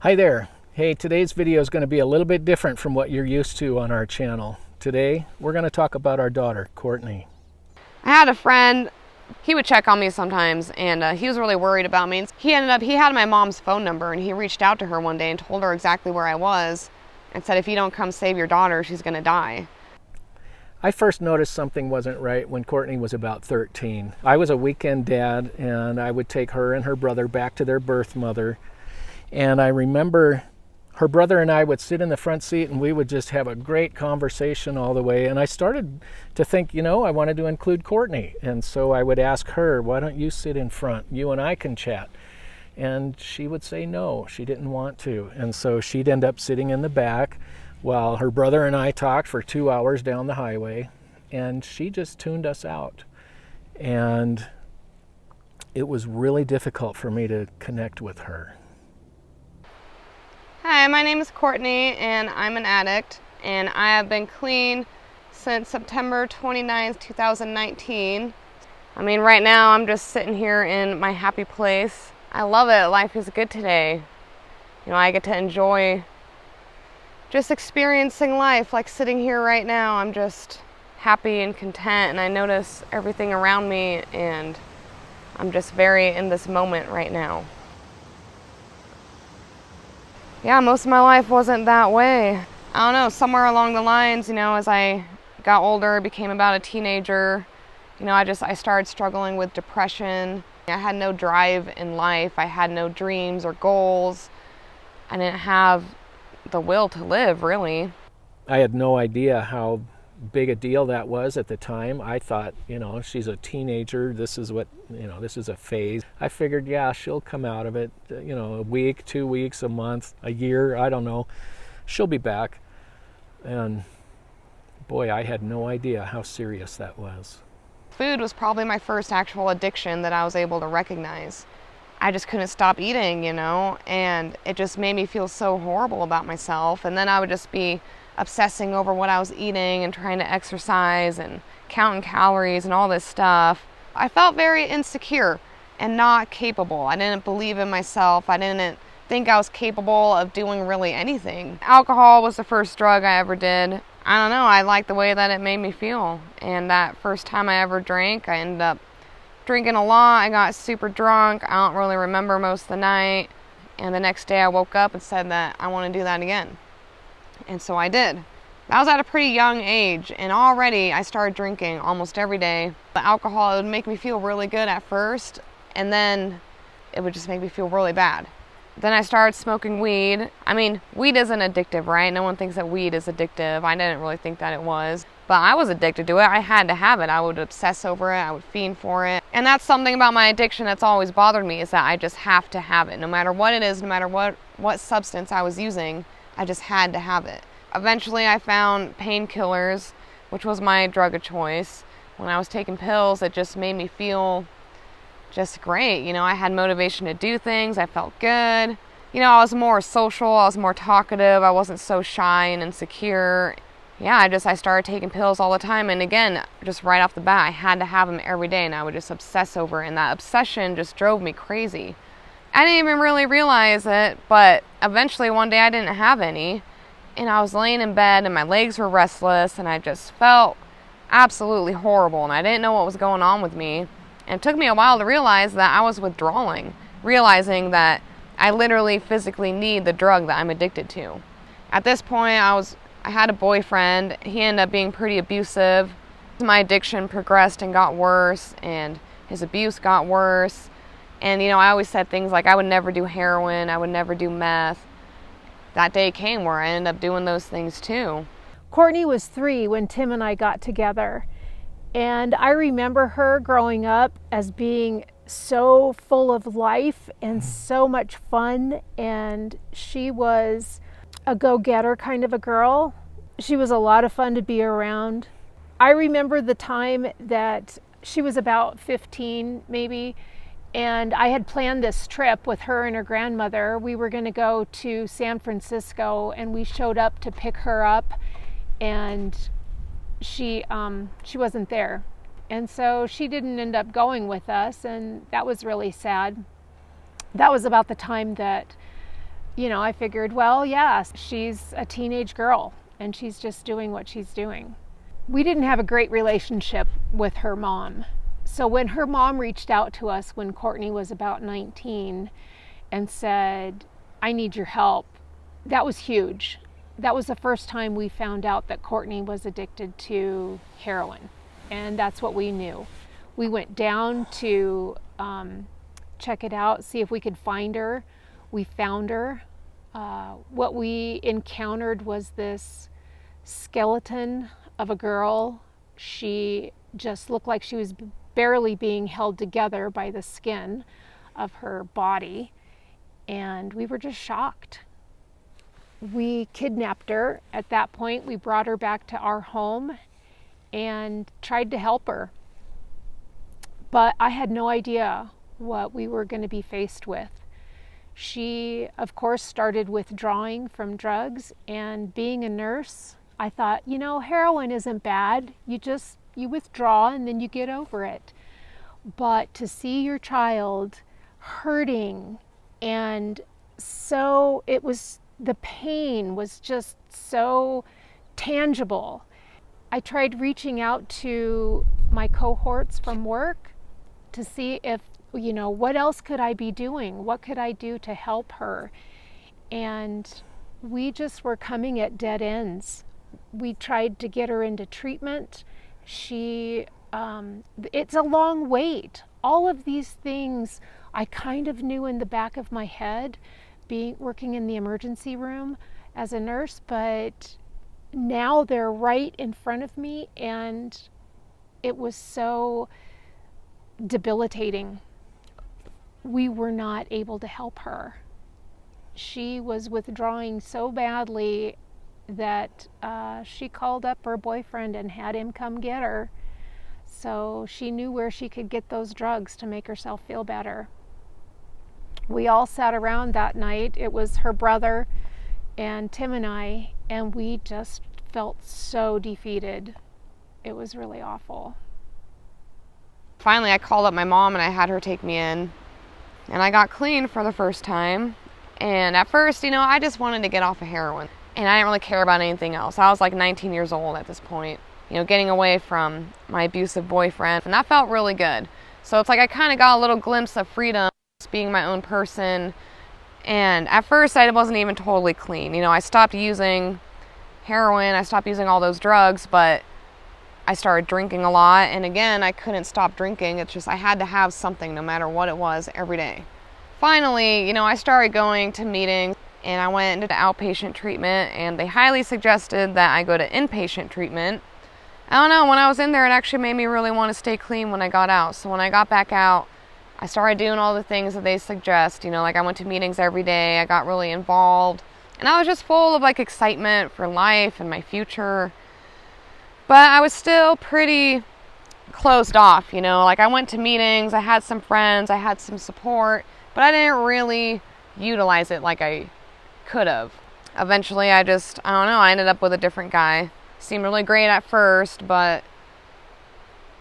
Hi there. Hey, today's video is going to be a little bit different from what you're used to on our channel. Today, we're going to talk about our daughter, Courtney. I had a friend, he would check on me sometimes, and he was really worried about me. He had my mom's phone number, and he reached out to her one day and told her exactly where I was and said, if you don't come save your daughter, she's going to die. I first noticed something wasn't right when Courtney was about 13. I was a weekend dad, and I would take her and her brother back to their birth mother. And I remember her brother and I would sit in the front seat and we would just have a great conversation all the way. And I started to think, I wanted to include Courtney. And so I would ask her, why don't you sit in front? You and I can chat. And she would say no, she didn't want to. And so she'd end up sitting in the back while her brother and I talked for 2 hours down the highway. And she just tuned us out. And it was really difficult for me to connect with her. Hi, my name is Courtney, and I'm an addict, and I have been clean since September 29th, 2019. I mean, right now I'm just sitting here in my happy place. I love it. Life is good today. I get to enjoy just experiencing life, like sitting here right now. I'm just happy and content, and I notice everything around me, and I'm just very in this moment right now. Yeah, most of my life wasn't that way. I don't know, somewhere along the lines, as I got older, became about a teenager, I started struggling with depression. I had no drive in life. I had no dreams or goals. I didn't have the will to live, really. I had no idea how big a deal that was at the time. I thought, she's a teenager. This is this is a phase. I figured, yeah, she'll come out of it, a week, 2 weeks, a month, a year, I don't know. She'll be back. And boy, I had no idea how serious that was. Food was probably my first actual addiction that I was able to recognize. I just couldn't stop eating, and it just made me feel so horrible about myself. And then I would just be obsessing over what I was eating and trying to exercise and counting calories and all this stuff. I felt very insecure and not capable. I didn't believe in myself. I didn't think I was capable of doing really anything. Alcohol was the first drug I ever did. I don't know, I liked the way that it made me feel. And that first time I ever drank, I ended up drinking a lot. I got super drunk. I don't really remember most of the night. And the next day I woke up and said that I want to do that again. And so I did. That was at a pretty young age, and already I started drinking almost every day. The alcohol, it would make me feel really good at first, and then it would just make me feel really bad. Then I started smoking weed. I mean, weed isn't addictive, right? No one thinks that weed is addictive. I didn't really think that it was. But I was addicted to it. I had to have it. I would obsess over it. I would fiend for it. And that's something about my addiction that's always bothered me, is that I just have to have it. No matter what it is, no matter what substance I was using, I just had to have it. Eventually I found painkillers, which was my drug of choice. When I was taking pills, it just made me feel just great. I had motivation to do things. I felt good. I was more social. I was more talkative. I wasn't so shy and insecure. Yeah, I started taking pills all the time. And again, just right off the bat, I had to have them every day, and I would just obsess over it. And that obsession just drove me crazy. I didn't even really realize it, but eventually one day I didn't have any, and I was laying in bed and my legs were restless, and I just felt absolutely horrible, and I didn't know what was going on with me. And it took me a while to realize that I was withdrawing, realizing that I literally physically need the drug that I'm addicted to. At this point, I had a boyfriend. He ended up being pretty abusive. My addiction progressed and got worse, and his abuse got worse. And, I always said things like I would never do heroin, I would never do meth. That day came where I ended up doing those things too. Courtney was 3 when Tim and I got together. And I remember her growing up as being so full of life and so much fun. And she was a go-getter kind of a girl. She was a lot of fun to be around. I remember the time that she was about 15 maybe, and I had planned this trip with her and her grandmother. We were going to go to San Francisco, and we showed up to pick her up, and she wasn't there. And so she didn't end up going with us, and that was really sad. That was about the time that I figured, well, yeah, she's a teenage girl and she's just doing what she's doing. We didn't have a great relationship with her mom. So when her mom reached out to us when Courtney was about 19 and said, I need your help, that was huge. That was the first time we found out that Courtney was addicted to heroin. And that's what we knew. We went down to check it out, see if we could find her. We found her. What we encountered was this skeleton of a girl. She just looked like she was barely being held together by the skin of her body. And we were just shocked. We kidnapped her. At that point, we brought her back to our home and tried to help her. But I had no idea what we were going to be faced with. She, of course, started withdrawing from drugs, and being a nurse, I thought, heroin isn't bad. You withdraw and then you get over it. But to see your child hurting, and so the pain was just so tangible. I tried reaching out to my cohorts from work to see if, what else could I be doing? What could I do to help her? And we just were coming at dead ends. We tried to get her into treatment. It's a long wait. All of these things I kind of knew in the back of my head, working in the emergency room as a nurse, but now they're right in front of me, and it was so debilitating. We were not able to help her. She was withdrawing so badly that she called up her boyfriend and had him come get her. So she knew where she could get those drugs to make herself feel better. We all sat around that night. It was her brother and Tim and I, and we just felt so defeated. It was really awful. Finally, I called up my mom and I had her take me in, and I got clean for the first time. And at first, I just wanted to get off of heroin, and I didn't really care about anything else. I was like 19 years old at this point, getting away from my abusive boyfriend, and that felt really good. So it's like I kind of got a little glimpse of freedom, just being my own person. And at first, I wasn't even totally clean. I stopped using heroin, I stopped using all those drugs, but I started drinking a lot, and again, I couldn't stop drinking. It's just I had to have something, no matter what it was, every day. Finally, I started going to meetings, and I went into outpatient treatment, and they highly suggested that I go to inpatient treatment. I don't know, when I was in there, it actually made me really want to stay clean when I got out. So when I got back out, I started doing all the things that they suggest. Like I went to meetings every day, I got really involved, and I was just full of excitement for life and my future. But I was still pretty closed off, I went to meetings, I had some friends, I had some support, but I didn't really utilize it like I could have. Eventually I ended up with a different guy. Seemed really great at first, but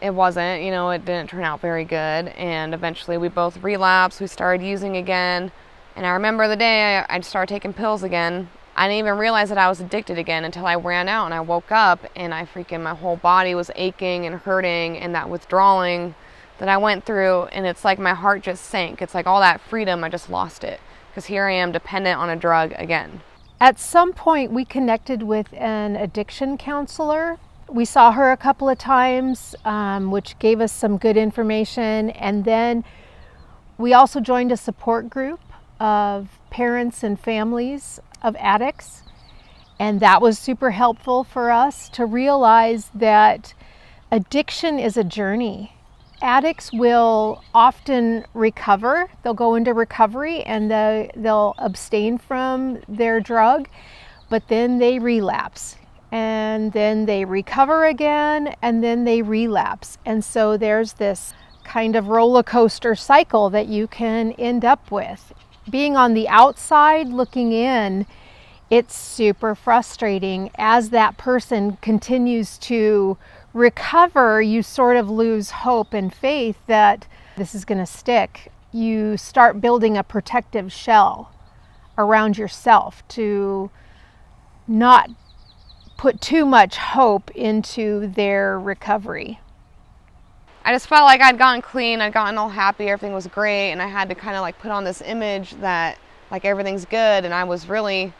it wasn't, it didn't turn out very good. And eventually we both relapsed, we started using again. And I remember the day I started taking pills again. I didn't even realize that I was addicted again until I ran out and I woke up and my whole body was aching and hurting, and that withdrawing that I went through, and it's like my heart just sank. It's like all that freedom, I just lost it, because here I am dependent on a drug again. At some point, we connected with an addiction counselor. We saw her a couple of times, which gave us some good information. And then we also joined a support group of parents and families of addicts. And that was super helpful for us to realize that addiction is a journey. Addicts will often recover. They'll go into recovery and they'll abstain from their drug, but then they relapse. And then they recover again, and then they relapse. And so there's this kind of roller coaster cycle that you can end up with. Being on the outside looking in, it's super frustrating. As that person continues to recover, you sort of lose hope and faith that this is going to stick. You start building a protective shell around yourself, to not put too much hope into their recovery? I just felt like I'd gotten clean, I'd gotten all happy, everything was great, and I had to kind of like put on this image that like everything's good, and I was really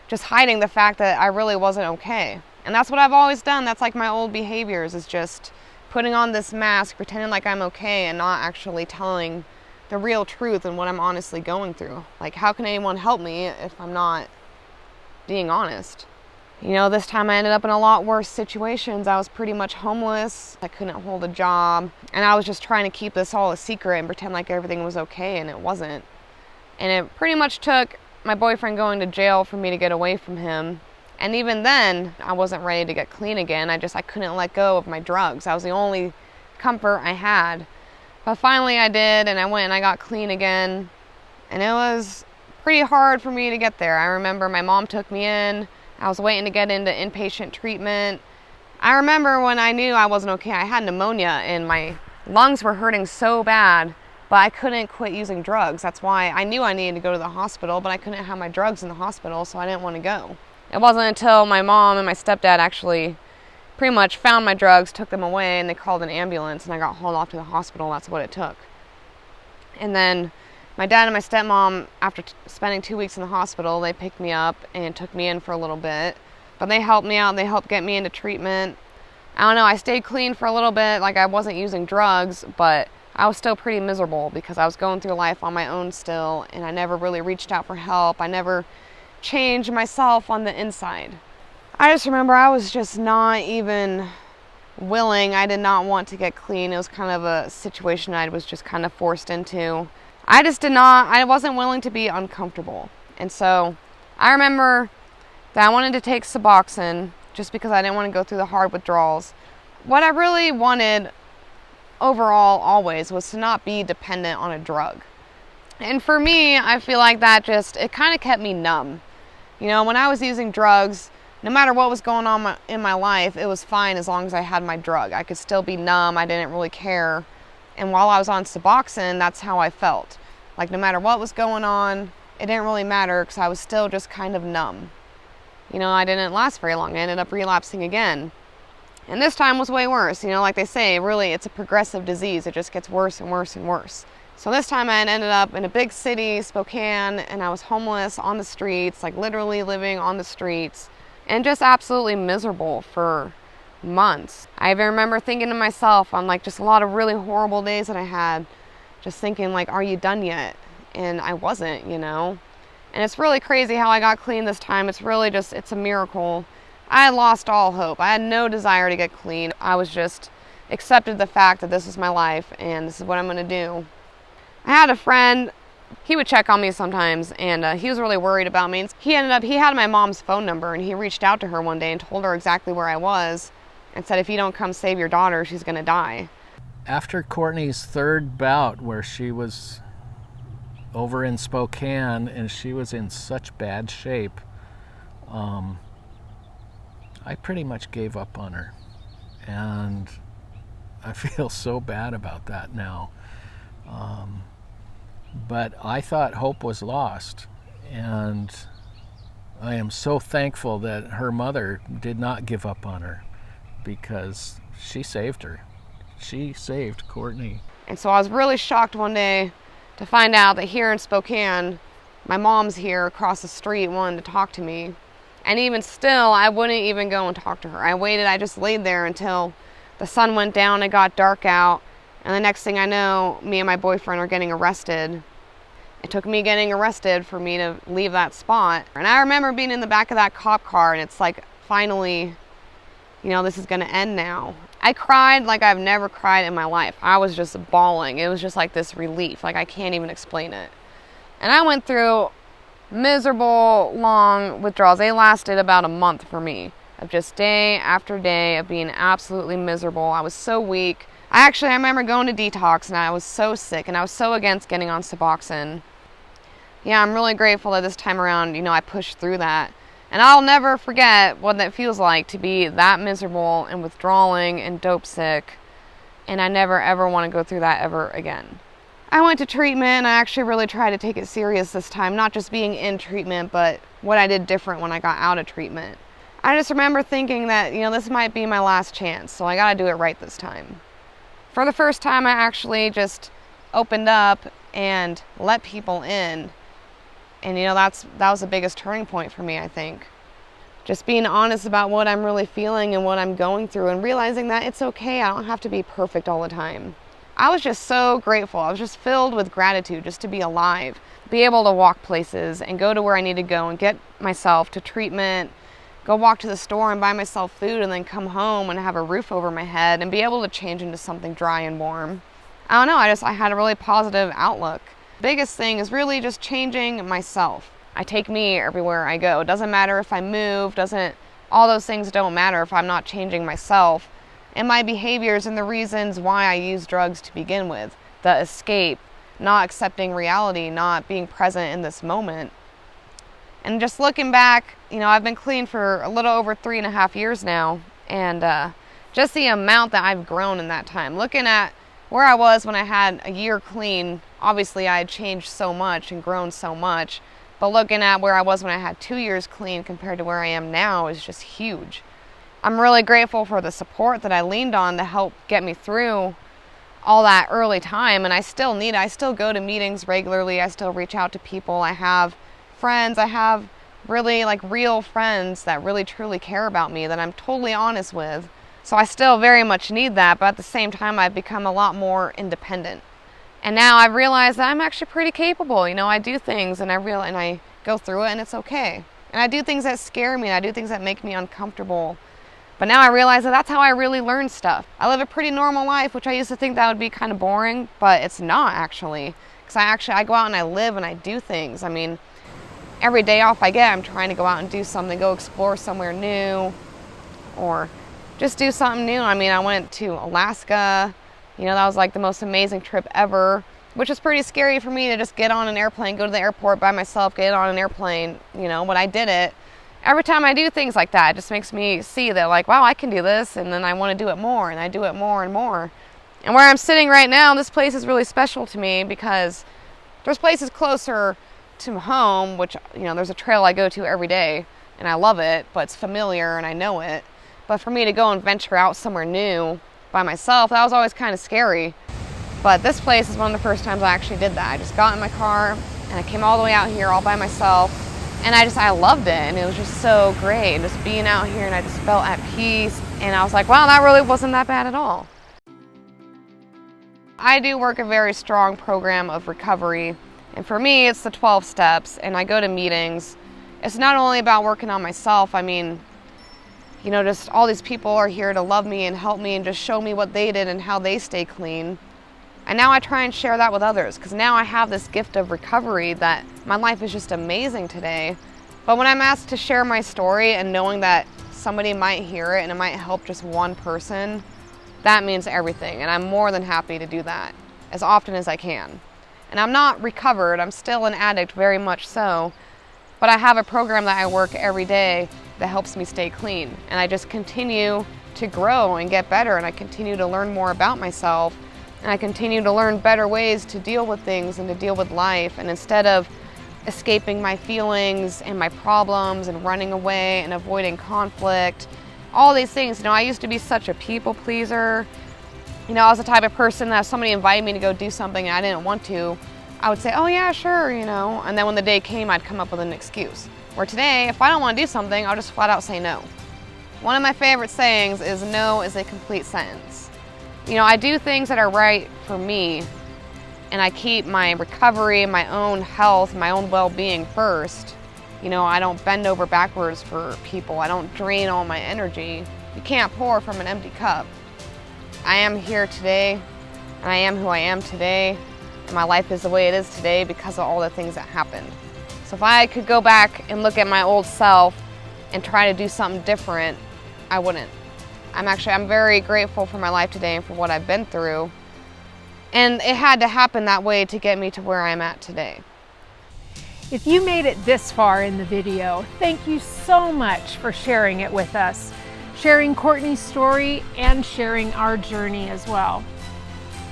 just hiding the fact that I really wasn't okay. And that's what I've always done. That's like my old behaviors, is just putting on this mask, pretending like I'm okay, and not actually telling the real truth and what I'm honestly going through. Like, how can anyone help me if I'm not being honest? You know, this time I ended up in a lot worse situations. I was pretty much homeless. I couldn't hold a job. And I was just trying to keep this all a secret and pretend like everything was okay, and it wasn't. And it pretty much took my boyfriend going to jail for me to get away from him. And even then, I wasn't ready to get clean again. I couldn't let go of my drugs. That was the only comfort I had. But finally I did, and I went and I got clean again. And it was pretty hard for me to get there. I remember my mom took me in. I was waiting to get into inpatient treatment. I remember when I knew I wasn't okay, I had pneumonia and my lungs were hurting so bad, but I couldn't quit using drugs. That's why I knew I needed to go to the hospital, but I couldn't have my drugs in the hospital, so I didn't want to go. It wasn't until my mom and my stepdad actually pretty much found my drugs, took them away, and they called an ambulance, and I got hauled off to the hospital. That's what it took. And then my dad and my stepmom, after spending 2 weeks in the hospital, they picked me up and took me in for a little bit. But they helped me out. They helped get me into treatment. I don't know, I stayed clean for a little bit, like I wasn't using drugs, but I was still pretty miserable because I was going through life on my own still, and I never really reached out for help. I never changed myself on the inside. I just remember I was just not even willing. I did not want to get clean. It was kind of a situation I was just kind of forced into. I wasn't willing to be uncomfortable. And so I remember that I wanted to take Suboxone just because I didn't want to go through the hard withdrawals. What I really wanted overall always was to not be dependent on a drug. And for me, I feel like that it kind of kept me numb. You know, when I was using drugs, no matter what was going on in my life, it was fine as long as I had my drug. I could still be numb. I didn't really care. And while I was on Suboxone, that's how I felt. Like, no matter what was going on, it didn't really matter because I was still just kind of numb. You know, I didn't last very long. I ended up relapsing again. And this time was way worse. You know, like they say, really, it's a progressive disease. It just gets worse and worse and worse. So this time I ended up in a big city, Spokane, and I was homeless on the streets, like literally living on the streets, and just absolutely miserable for months. I even remember thinking to myself on like just a lot of really horrible days that I had, just thinking like, are you done yet? And I wasn't, you know. And it's really crazy how I got clean this time. It's really just, it's a miracle. I had lost all hope. I had no desire to get clean. I was just accepted the fact that this is my life and this is what I'm going to do. I had a friend, he would check on me sometimes, and he was really worried about me. He had my mom's phone number, and he reached out to her one day and told her exactly where I was and said, if you don't come save your daughter, she's going to die. After Courtney's third bout, where she was over in Spokane and she was in such bad shape, I pretty much gave up on her. And I feel so bad about that now. But I thought hope was lost, and I am so thankful that her mother did not give up on her, because she saved her. She saved Courtney. And so I was really shocked one day to find out that here in Spokane, my mom's here across the street wanting to talk to me. And even still, I wouldn't even go and talk to her. I just laid there until the sun went down, it got dark out. And the next thing I know, me and my boyfriend are getting arrested. It took me getting arrested for me to leave that spot. And I remember being in the back of that cop car, and it's like, finally, you know, this is gonna end now. I cried like I've never cried in my life. I was just bawling. It was just like this relief. Like, I can't even explain it. And I went through miserable, long withdrawals. They lasted about a month for me, of just day after day of being absolutely miserable. I was so weak. I remember going to detox, and I was so sick, and I was so against getting on Suboxone. Yeah, I'm really grateful that this time around, you know, I pushed through that. And I'll never forget what that feels like to be that miserable and withdrawing and dope sick. And I never ever want to go through that ever again. I went to treatment, and I actually really tried to take it serious this time, not just being in treatment, but what I did different when I got out of treatment. I just remember thinking that, this might be my last chance, so I gotta do it right this time. For the first time, I actually just opened up and let people in. And that was the biggest turning point for me, I think. Just being honest about what I'm really feeling and what I'm going through, and realizing that it's okay, I don't have to be perfect all the time. I was just so grateful. I was just filled with gratitude just to be alive, be able to walk places and go to where I need to go and get myself to treatment, go walk to the store and buy myself food, and then come home and have a roof over my head and be able to change into something dry and warm. I don't know, I had a really positive outlook. The biggest thing is really just changing myself. I take me everywhere I go. It doesn't matter if I move, all those things don't matter if I'm not changing myself and my behaviors and the reasons why I use drugs to begin with. The escape, not accepting reality, not being present in this moment. And just looking back, I've been clean for a little over 3.5 years now, and just the amount that I've grown in that time. Looking at where I was when I had a year clean, obviously I had changed so much and grown so much, but looking at where I was when I had 2 years clean compared to where I am now is just huge. I'm really grateful for the support that I leaned on to help get me through all that early time, and I still need it. I still go to meetings regularly. I still reach out to people. I have friends. I have really real friends that really truly care about me, that I'm totally honest with. So I still very much need that, but at the same time I've become a lot more independent. And now I've realized that I'm actually pretty capable. I do things and I go through it, and it's okay. And I do things that scare me, and I do things that make me uncomfortable. But now I realize that that's how I really learn stuff. I live a pretty normal life, which I used to think that would be kind of boring, but it's not actually. Because I go out and I live and I do things. Every day off I get, I'm trying to go out and do something, go explore somewhere new, or just do something new. I went to Alaska. That was the most amazing trip ever, which was pretty scary for me to just get on an airplane, go to the airport by myself, get on an airplane, but I did it. Every time I do things like that, it just makes me see that wow, I can do this, and then I want to do it more, and I do it more and more. And where I'm sitting right now, this place is really special to me because there's places closer to home, which, there's a trail I go to every day, and I love it, but it's familiar and I know it. But for me to go and venture out somewhere new by myself, that was always kind of scary. But this place is one of the first times I actually did that. I just got in my car and I came all the way out here all by myself. And I loved it, and it was just so great, just being out here, and I just felt at peace, and I was like, wow, that really wasn't that bad at all. I do work a very strong program of recovery, and for me, it's the 12 steps, and I go to meetings. It's not only about working on myself. Just all these people are here to love me and help me and just show me what they did and how they stay clean. And now I try and share that with others, because now I have this gift of recovery that my life is just amazing today. But when I'm asked to share my story and knowing that somebody might hear it and it might help just one person, that means everything. And I'm more than happy to do that as often as I can. And I'm not recovered, I'm still an addict, very much so. But I have a program that I work every day that helps me stay clean. And I just continue to grow and get better, and I continue to learn more about myself. And I continue to learn better ways to deal with things and to deal with life. And instead of escaping my feelings and my problems and running away and avoiding conflict, all these things, I used to be such a people pleaser. I was the type of person that if somebody invited me to go do something and I didn't want to, I would say, oh yeah, sure, And then when the day came, I'd come up with an excuse. Where today, if I don't want to do something, I'll just flat out say no. One of my favorite sayings is, no is a complete sentence. I do things that are right for me, and I keep my recovery, my own health, my own well-being first. I don't bend over backwards for people. I don't drain all my energy. You can't pour from an empty cup. I am here today, and I am who I am today, and my life is the way it is today because of all the things that happened. So if I could go back and look at my old self and try to do something different, I wouldn't. I'm very grateful for my life today and for what I've been through. And it had to happen that way to get me to where I'm at today. If you made it this far in the video, thank you so much for sharing it with us, sharing Courtney's story and sharing our journey as well.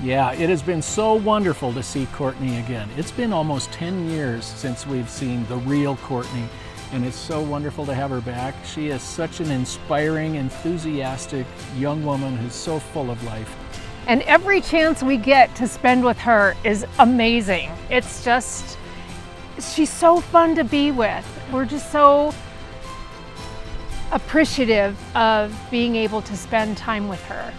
Yeah, it has been so wonderful to see Courtney again. It's been almost 10 years since we've seen the real Courtney, and it's so wonderful to have her back. She is such an inspiring, enthusiastic young woman who's so full of life. And every chance we get to spend with her is amazing. It's just, she's so fun to be with. We're just so appreciative of being able to spend time with her.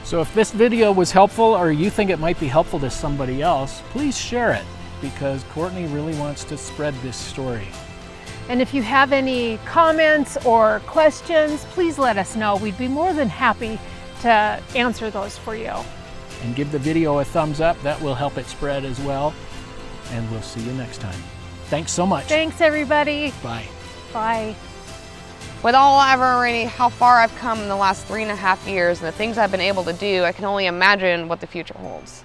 So if this video was helpful, or you think it might be helpful to somebody else, please share it, because Courtney really wants to spread this story. And if you have any comments or questions, please let us know. We'd be more than happy to answer those for you. And give the video a thumbs up, that will help it spread as well. And we'll see you next time. Thanks so much. Thanks, everybody. Bye. Bye. With how far I've come in the last 3.5 years and the things I've been able to do, I can only imagine what the future holds.